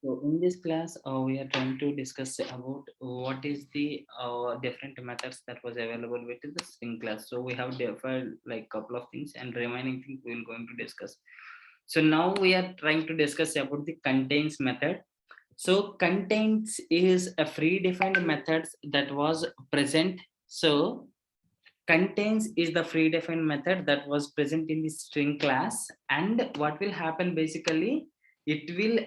So in this class, we are trying to discuss about what is the different methods that was available with the string class. So we have defined like couple of things, and remaining things we will going to discuss. So now we are trying to discuss about the contains method. So contains is a free defined methods that was present. So contains is the free defined method that was present in the string class, and what will happen basically, it will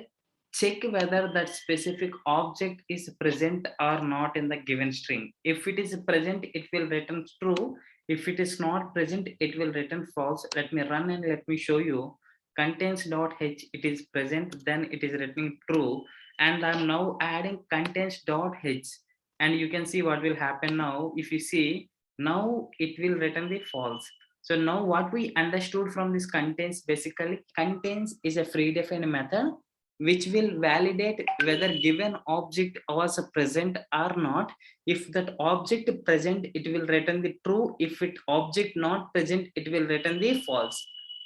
check whether that specific object is present or not in the given string. If it is present, it will return true. If it is not present, it will return false. Let me run and let me show you. Contains dot h, it is present, then it is returning true. And I'm now adding contains dot h, and you can see what will happen now. If you see, now it will return the false. So now what we understood from this contains, basically contains is a free defined method which will validate whether given object was present or not. If that object present, it will return the true. If it object not present, it will return the false.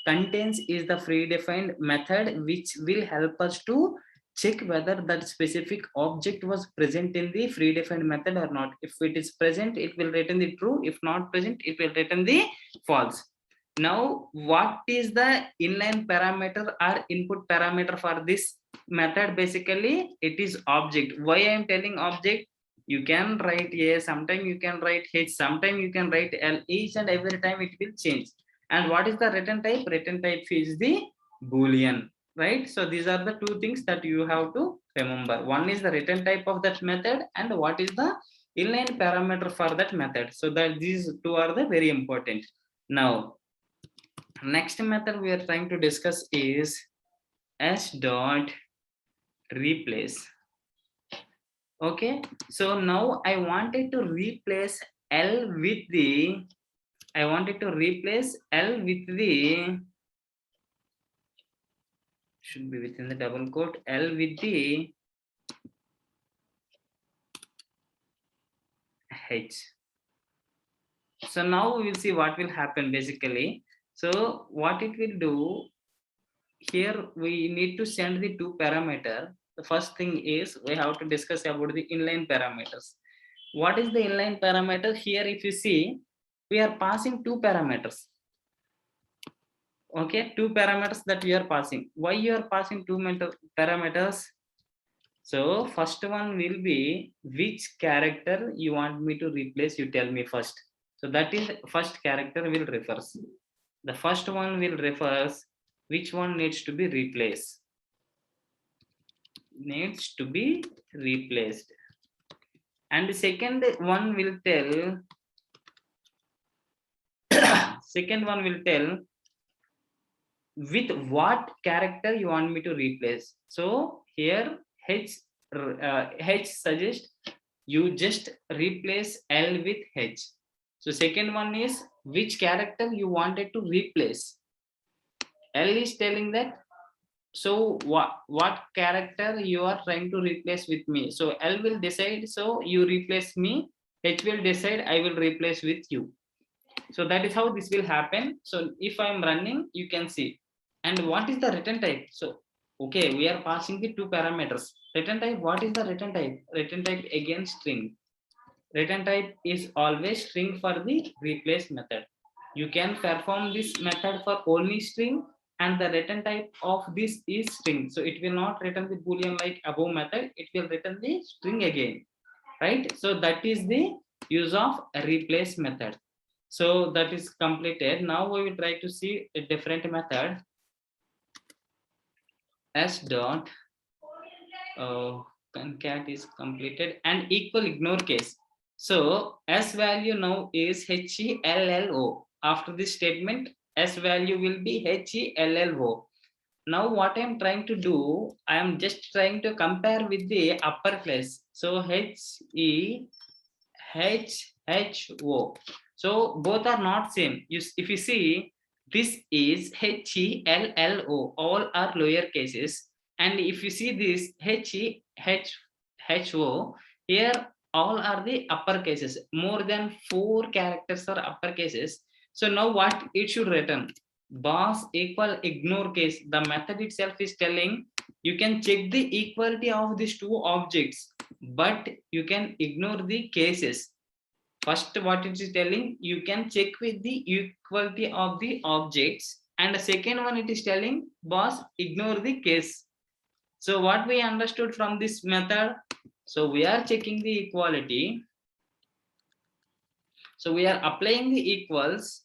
Contains is the free defined method which will help us to check whether that specific object was present in the free defined method or not. If it is present, it will return the true. If not present, it will return the false. Now what is the inline parameter or input parameter for this method? Basically it is object. Why I am telling object? You can write a, sometime you can write h, sometime you can write l. Each and every time it will change. And what is the return type? Return type is the boolean, right? So these are the two things that you have to remember. One is the return type of that method, and what is the inline parameter for that method. So that these two are the very important. Now next method we are trying to discuss is s dot replace. Okay, so now I wanted to replace l with the, I wanted to replace l with the, should be within the double quote, l with the h. So now we will see what will happen basically. So what it will do, here we need to send the two parameter. The first thing is we have to discuss about the inline parameters. What is the inline parameter? Here if you see, we are passing two parameters. Okay, two parameters that we are passing. Why you are passing two parameters? So first one will be which character you want me to replace, you tell me first. So that is first character will refers. The first one will refers which one needs to be replaced. Needs to be replaced. And the second one will tell, second one will tell with what character you want me to replace. So here h suggests you just replace l with h. So second one is which character you wanted to replace. L is telling that, so what character you are trying to replace with me. So L will decide, so you replace me. H will decide, I will replace with you. So that is how this will happen. So if I am running, you can see. And what is the return type? So okay, we are passing the two parameters. Return type, what is the return type? Return type again string. Return type is always string for the replace method. You can perform this method for only string, and the return type of this is string. So it will not return the boolean like above method, it will return the string again, right? So that is the use of a replace method. So that is completed. Now we will try to see a different method. S dot concat is completed, and equal ignore case. So s value now is HELLO. After this statement, s value will be HELLO. Now what I am trying to do, I am just trying to compare with the uppercase. So HEHHO. So both are not same. If you see, this is HELLO. All are lower cases. And if you see this HEHHO, here all are the upper cases. More than 4 characters are upper cases. So now what it should return? boss equal ignore case. The method itself is telling you can check the equality of these two objects, but you can ignore the cases. First, what it is telling, you can check with the equality of the objects, and the second one it is telling, boss ignore the case. So what we understood from this method, so we are checking the equality, so we are applying the equals,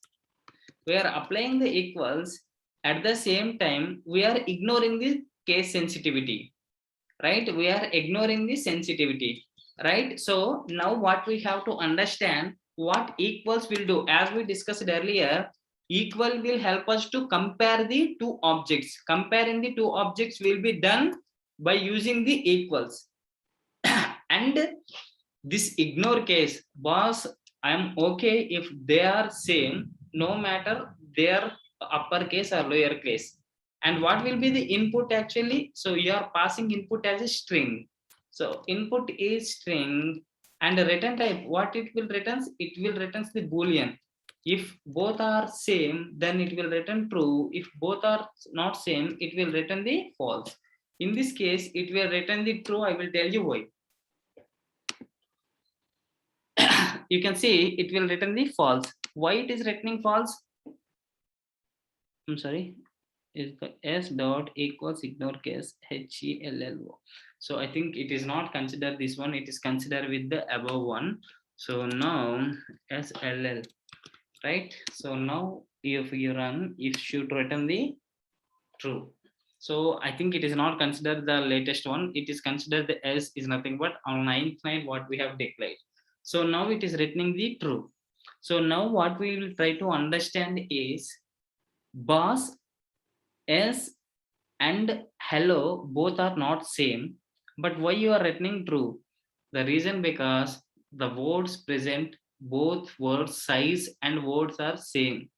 at the same time we are ignoring the case sensitivity, right? We are ignoring the sensitivity, right? So now what we have to understand, what equals will do, as we discussed earlier, equal will help us to compare the two objects. Comparing the two objects will be done by using the equals. And this ignore case, boss, I am okay if they are same, no matter their uppercase or lower case. And what will be the input actually? So you are passing input as a string. So input is string, and the return type, what it will returns? It will returns the boolean. If both are same, then it will return true. If both are not same, it will return the false. In this case, it will return the true. I will tell you why. You can see it will return the false. Why it is returning false? I'm sorry, is the s dot equals ignore case HELLO. So I think it is not considered this one, it is considered with the above one. So now SLL, right? So now if you run, it should return the true. So I think it is not considered the latest one, it is considered the S is nothing but on 9 what we have declared. So now it is returning the true. So now what we will try to understand is, boss, S and hello both are not same, but why you are returning true? The reason because the words present, both words size and words are same,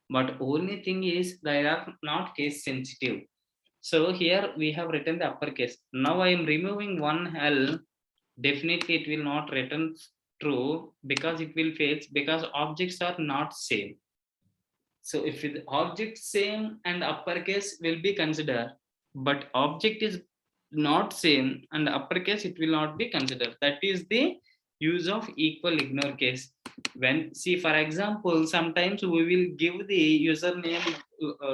but only thing is they are not case sensitive. So here we have written the uppercase. Now I am removing one L. Definitely it will not return true because it will fail because objects are not same. So if the object same and uppercase will be considered, but object is not same and uppercase, it will not be considered. That is the use of equal ignore case. When, see, for example, sometimes we will give the username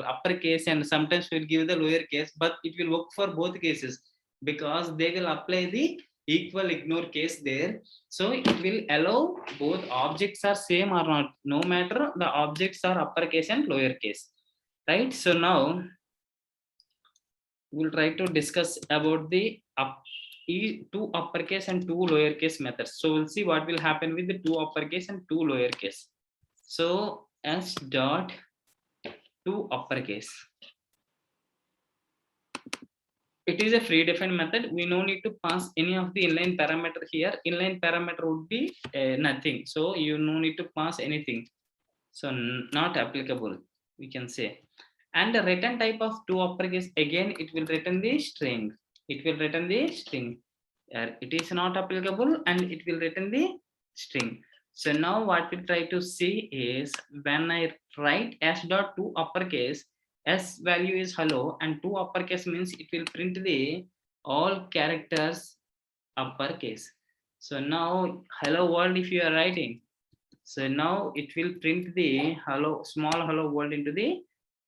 uppercase and sometimes we'll give the lower case, but it will work for both cases because they will apply the equal ignore case there. So it will allow both objects are same or not, no matter the objects are uppercase and lowercase, right? So now we'll try to discuss about the two uppercase and two lowercase methods. So we'll see what will happen with the two uppercase and two lowercase. So s dot two uppercase. It is a free defined method. We no need to pass any of the inline parameter here. Inline parameter would be nothing. So you no need to pass anything. So not applicable, we can say. And the return type of two uppercase, again, it will return the string. It will return the string. It is not applicable and it will return the string. So now what we try to see is when I write s dot two uppercase, s value is hello and two uppercase means it will print the all characters uppercase. So now hello world if you are writing, so now it will print the hello, small hello world into the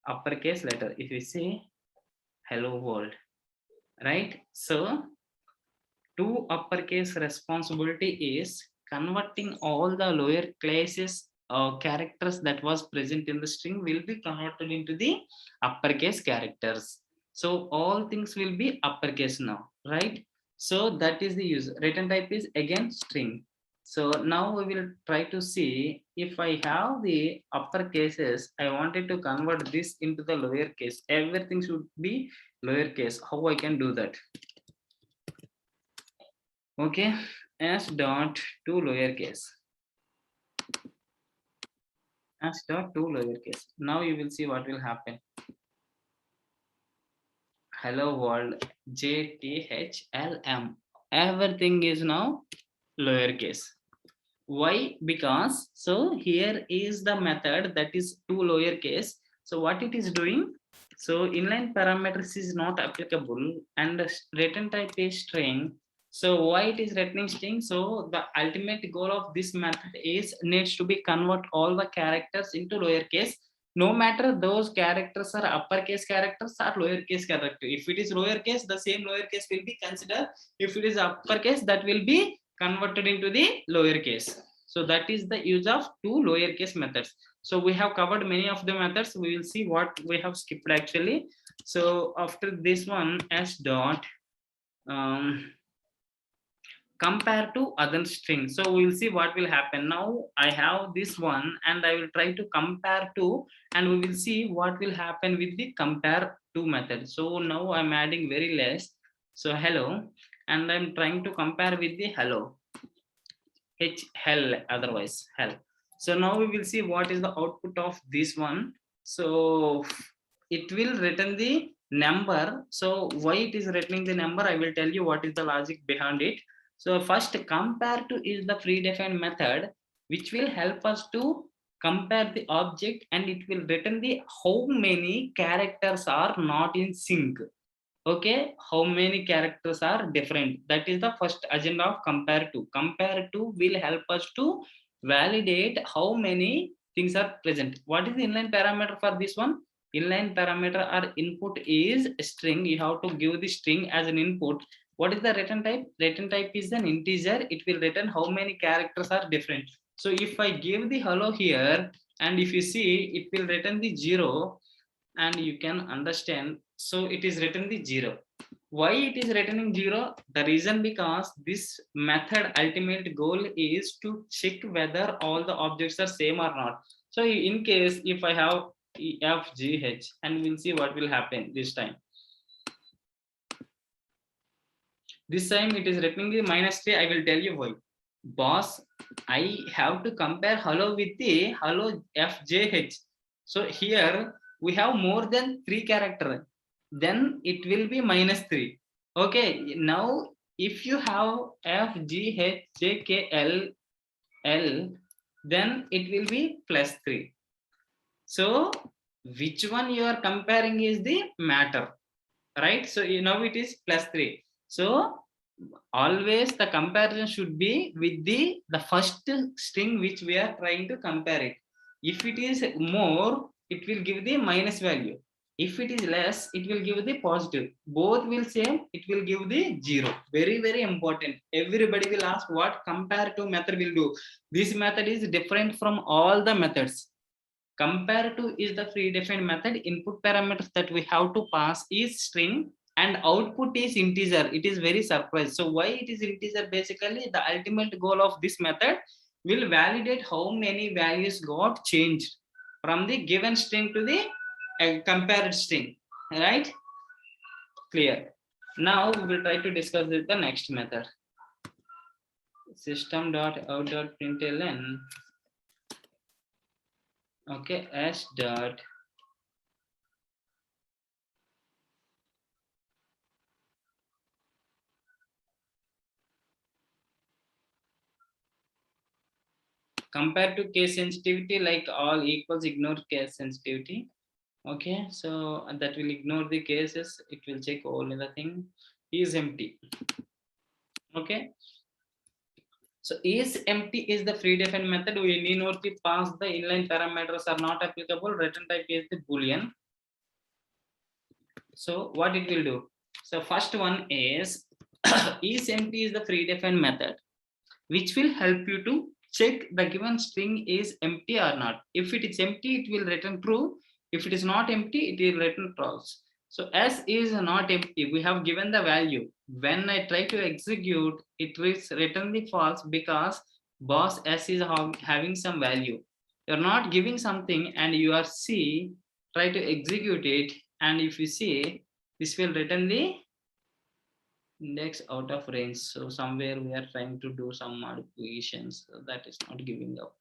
uppercase letter. If we say hello world, right? So two uppercase responsibility is converting all the lower classes characters that was present in the string will be converted into the uppercase characters. So all things will be uppercase now, right? So that is the use. Return type is again string. So now we will try to see if I have the upper cases, I wanted to convert this into the lower case. Everything should be lower case. How I can do that? Okay, s dot two lowercase, s dot two lowercase. Now you will see what will happen. Hello world, JTHLM. Everything is now lowercase. Why? Because so here is the method that is two lowercase. So what it is doing? So inline parameters is not applicable and the return type is string. So why it is returning string? So the ultimate goal of this method is needs to be convert all the characters into lowercase, no matter those characters are uppercase characters or lowercase character. If it is lowercase, the same lowercase will be considered. If it is uppercase, that will be converted into the lowercase. So that is the use of two lowercase methods. So we have covered many of the methods. We will see what we have skipped actually. So after this one, s dot compare to other string. So we'll see what will happen. Now I have this one and I will try to compare to, and we will see what will happen with the compare to method. So now I'm adding very less. So hello, and I'm trying to compare with the hello. H hell, otherwise hell. So now we will see what is the output of this one. So it will return the number. So why it is returning the number, I will tell you what is the logic behind it. So first, compare to is the predefined method which will help us to compare the object, and it will return the how many characters are not in sync. Okay, how many characters are different. That is the first agenda of compare to will help us to validate how many things are present. What is the inline parameter for this one? Inline parameter or input is string. You have to give the string as an input. What is the return type? Return type is an integer. It will return how many characters are different. So if I give the hello here, and if you see, it will return the 0, and you can understand. So it is written the 0. Why it is returning 0? The reason, because this method ultimate goal is to check whether all the objects are same or not. So in case if I have f g h, and we'll see what will happen this time. This time it is returning the -3. I will tell you why. Boss, I have to compare hello with the hello fjh. So here we have more than 3 characters, then it will be -3. Okay, now if you have fghjkl l, then it will be +3. So which one you are comparing is the matter, right? So now it is +3. So always the comparison should be with the first string which we are trying to compare it. If it is more, it will give the minus value. If it is less, it will give the positive. Both will same, it will give the 0. Very very important. Everybody will ask what comparative method will do. This method is different from all the methods. Comparative is the predefined method. Input parameters that we have to pass is string, and output is integer. It is very surprise. So why it is integer? Basically, the ultimate goal of this method will validate how many values got changed from the given string to the compared string. Right? Clear. Now we will try to discuss the next method. System.out.println. Okay, s dot compared to case sensitivity, like all equals, ignore case sensitivity. Okay, so that will ignore the cases. It will check all the thing is empty. Okay, so is empty is the predefined method. We need not to pass the inline parameters are not applicable. Return type is the boolean. So what it will do? So first one is is empty is the predefined method which will help you to check the given string is empty or not. If it is empty, it will return true. If it is not empty, it will return false. So s is not empty. We have given the value. When I try to execute, it will return the false because boss s is having some value. You're not giving something and you are C, try to execute it. And if you see, this will return the index out of range. So somewhere we are trying to do some modifications, so that is not giving up.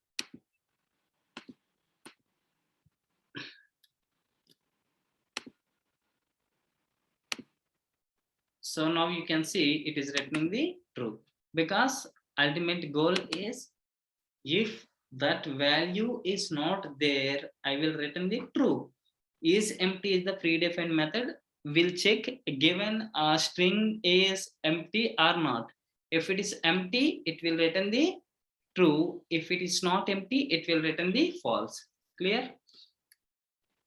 So now you can see it is returning the true, because ultimate goal is if that value is not there, I will return the true. is empty is the predefined method. Will check given a string is empty or not. If it is empty, it will return the true. If it is not empty, it will return the false. Clear?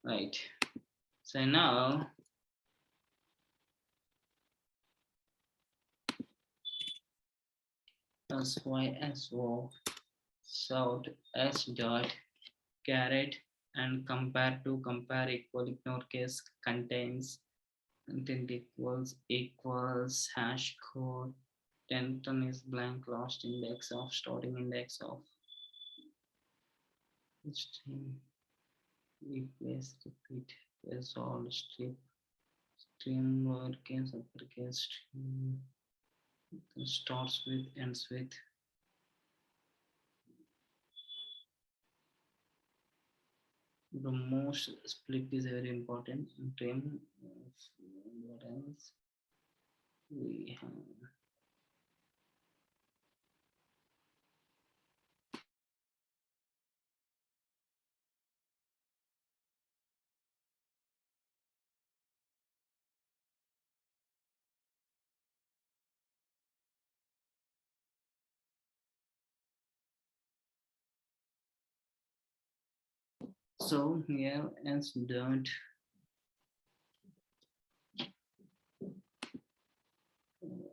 Right. So now SYSO south S dot caret and compare equal ignore case contains content equals hash code 10 is blank lost index of starting index of string replace repeat resolve strip string lowercase uppercase string starts with ends with. The most split is very important in term of what else we have. So here as dot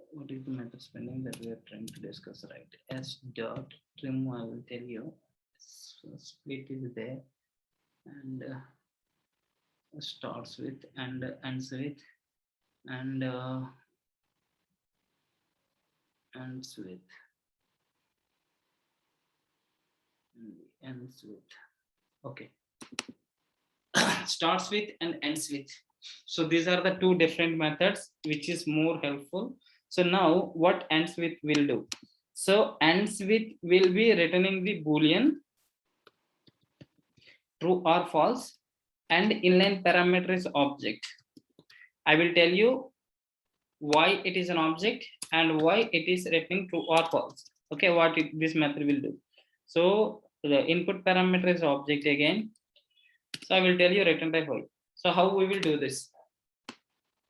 what is the method spending that we are trying to discuss, right? S dot trim, I will tell you. So split is there and starts with and ends with and ends with ends with. Okay. Starts with and ends with. So these are the two different methods which is more helpful. So now what ends with will do? So ends with will be returning the boolean true or false and inline parameter is object. I will tell you why it is an object and why it is returning true or false. Okay, what this method will do. So the input parameter is object again. So I will tell you return type hold. So how we will do this?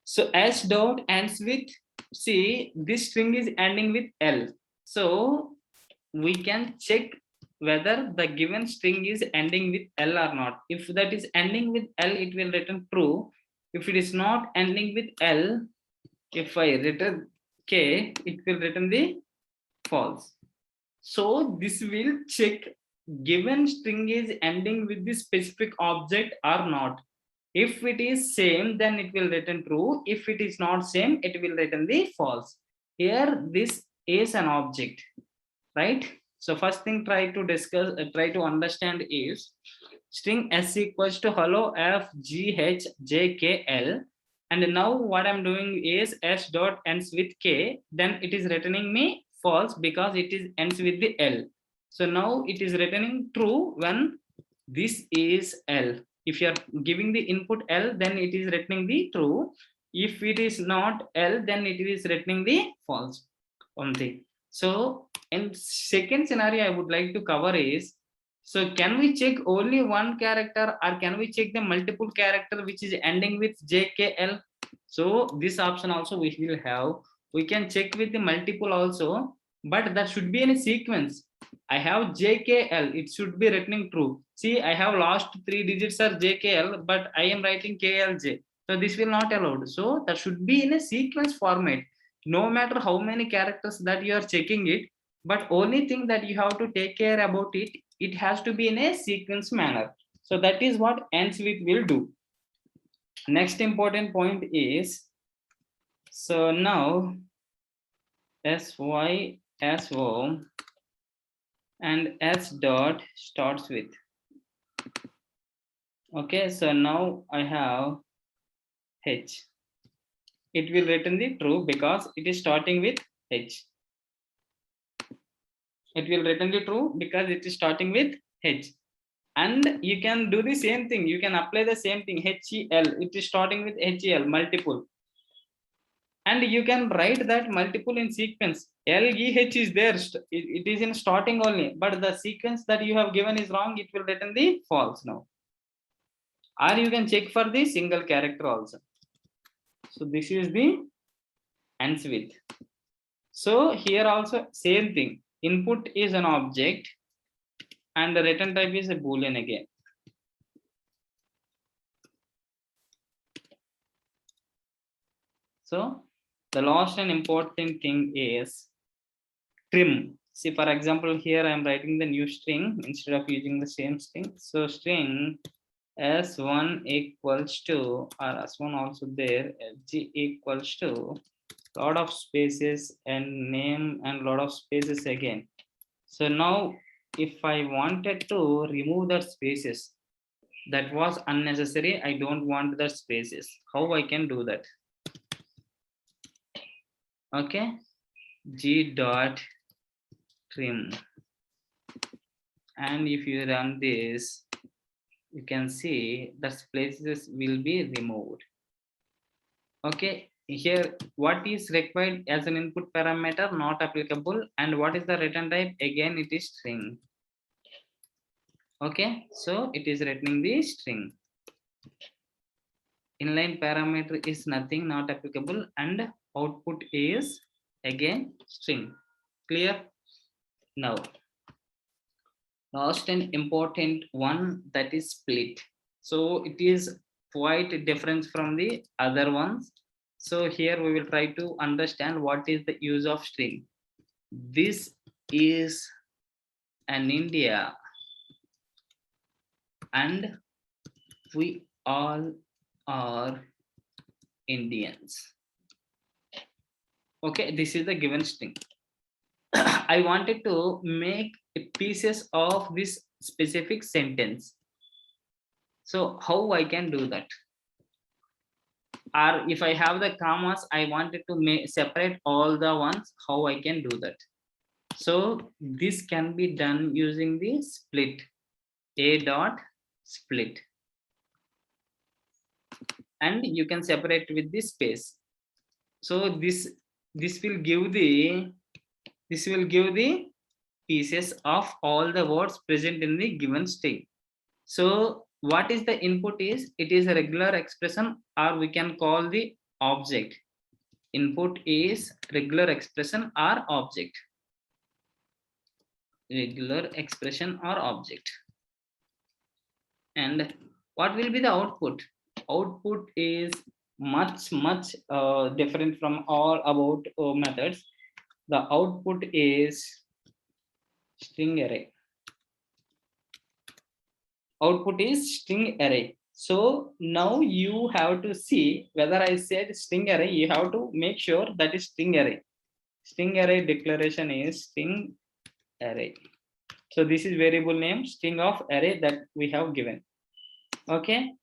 So S dot ends with, see this string is ending with L. So we can check whether the given string is ending with L or not. If that is ending with L, it will return true. If it is not ending with L, if I return K, it will return the false. So this will check given string is ending with the specific object or not. If it is same, then it will return true. If it is not same, it will return the false. Here, this is an object, right? So first thing try to understand is string s equals to hello f g h j k l. And now what I'm doing is s dot ends with k, then it is returning me false because it is ends with the L. So now it is returning true when this is L. If you are giving the input L, then it is returning the true. If it is not L, then it is returning the false. One thing. So in second scenario, I would like to cover is, so can we check only one character or can we check the multiple character which is ending with JKL? So this option also we will have. We can check with the multiple also, but that should be in a sequence. I have JKL, it should be returning true. See, I have last three digits are JKL, but I am writing KLJ. So this will not allowed. So that should be in a sequence format. No matter how many characters that you are checking it, but only thing that you have to take care about it, it has to be in a sequence manner. So that is what ends with will do. Next important point is, so now SYSO and S dot starts with. Okay, so now I have H. It will return the true because it is starting with H. It will return the true because it is starting with H. And you can do the same thing. You can apply the same thing. HEL. It is starting with HEL, multiple. And you can write that multiple in sequence. LEH is there. It is in starting only. But the sequence that you have given is wrong. It will return the false now. or you can check for the single character also. So this is the ends with. So here also same thing. Input is an object and the return type is a boolean again. So the last and important thing is trim. See, for example, here I am writing the new string instead of using the same string. So string s1 equals to, or s1 also there, fg equals to lot of spaces and name and lot of spaces again. So now if I wanted to remove the spaces, that was unnecessary. I don't want the spaces. How I can do that? Okay, g dot trim, and if you run this, you can see the spaces will be removed. Okay, here what is required as an input parameter not applicable, and what is the return type? Again it is string. Okay, so it is returning the string. Inline parameter is nothing, not applicable, and output is again string. Clear? Now last and important one, that is split. So it is quite different from the other ones. So here we will try to understand what is the use of string. This is an India and we all are Indians. Okay, this is the given string. I wanted to make pieces of this specific sentence. So how I can do that? Or if I have the commas, I wanted to separate all the ones, how I can do that? So this can be done using the split, a dot split, and you can separate with the space. So this will give the pieces of all the words present in the given string. So what is the input is? It is a regular expression, or we can call the object. Input is regular expression or object. Regular expression or object. And what will be the output? Output is much different from all about methods. The output is string array. Output is string array. So now you have to see whether I said string array. You have to make sure that is string array. String array declaration is string array. So this is variable name string of array that we have given. Okay.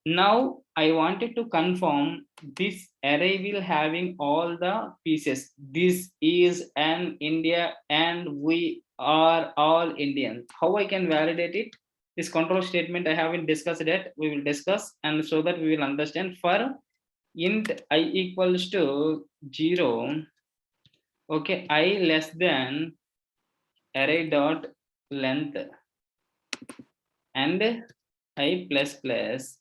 Now I wanted to confirm this array will having all the pieces. This is an India and we are all Indians. How I can validate it? This control statement I haven't discussed yet. We will discuss, and so that we will understand. For int I equals to 0. Okay, I less than array dot length and I plus plus,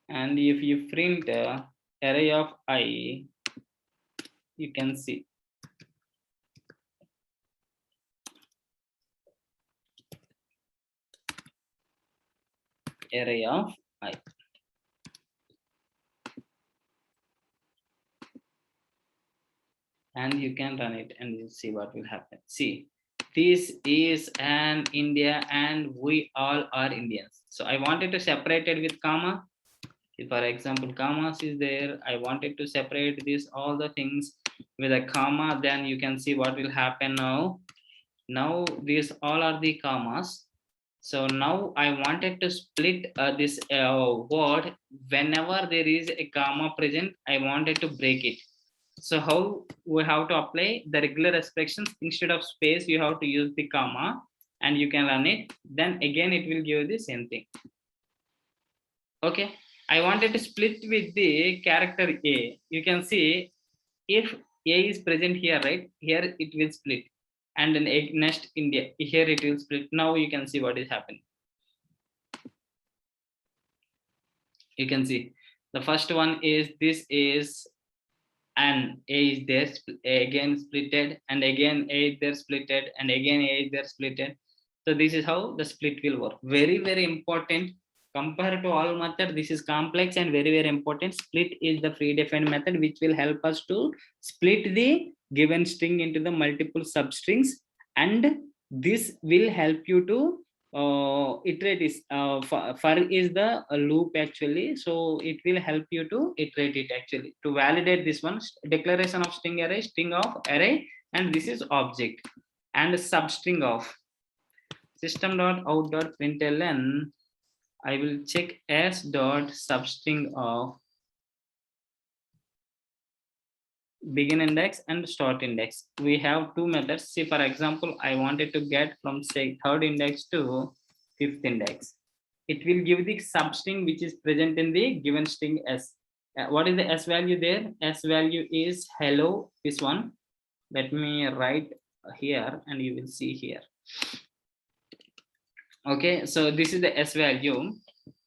and if you print array of I, you can see array of I. And you can run it and you see what will happen. See, this is an India and we all are Indians. So I wanted to separate it with comma. If, for example, commas is there, I wanted to separate this all the things with a comma, then you can see what will happen now. Now these all are the commas. So now I wanted to split this word. Whenever there is a comma present, I wanted to break it. So how we have to apply the regular expressions? Instead of space, you have to use the comma and you can run it. Then again, it will give the same thing. Okay. I wanted to split with the character A. You can see if A is present here, right? Here it will split. And then next India, here it will split. Now you can see what is happening. You can see the first one is, this is an A is there, again splitted, and again A is there splitted, and again A is there splitted. So this is how the split will work. Very, very important. Compared to all method, this is complex and very, very important. Split is the predefined method which will help us to split the given string into the multiple substrings, and this will help you to iterate is for is the loop actually, so it will help you to iterate it actually to validate this one. Declaration of string array, string of array, and this is object, and substring of system dot out dot println. I will check s dot substring of begin index and start index. We have two methods. See, for example, I wanted to get from say third index to fifth index. It will give the substring which is present in the given string s. What is the s value there? S value is hello, this one. Let me write here and you will see here. Okay, so this is the s value,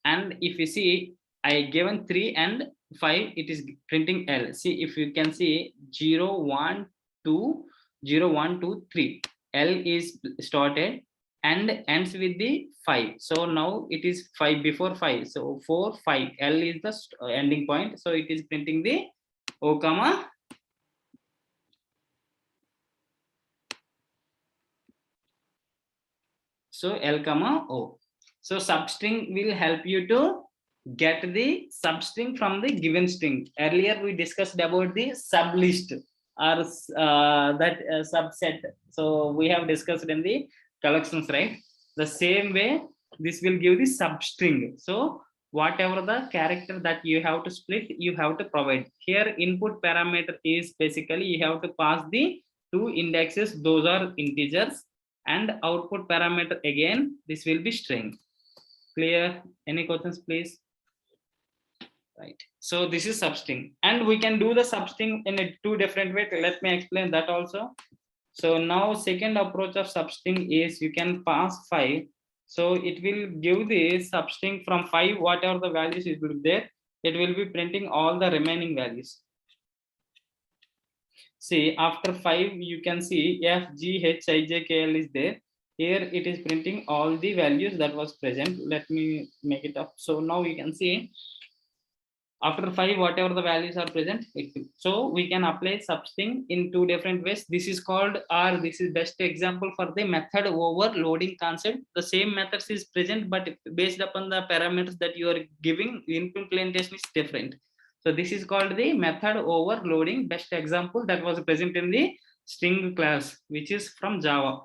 and if you see, I given 3 and 5, it is printing L. See, if you can see 0 1 2 0 1 2 3, L is started and ends with the 5. So now it is 5 before 5, so 4 5, L is the ending point, so it is printing the O comma. So L comma O. So substring will help you to get the substring from the given string. Earlier we discussed about the sublist or that subset. So we have discussed in the collections, right? The same way this will give the substring. So whatever the character that you have to split, you have to provide. Here input parameter is basically you have to pass the two indexes, those are integers, and output parameter again this will be string. Clear? Any questions please? Right, so this is substring, and we can do the substring in a two different way. Let me explain that also. So now second approach of substring is you can pass 5, so it will give the substring from 5, whatever the values it will be there, it will be printing all the remaining values. See, after 5 you can see f g h I j k l is there. Here it is printing all the values that was present. Let me make it up. So now you can see after 5 whatever the values are present, so we can apply substring in two different ways. This is called, or this is best example for the method overloading concept. The same methods is present, but based upon the parameters that you are giving, implementation is different. So this is called the method overloading. Best example that was present in the string class, which is from Java.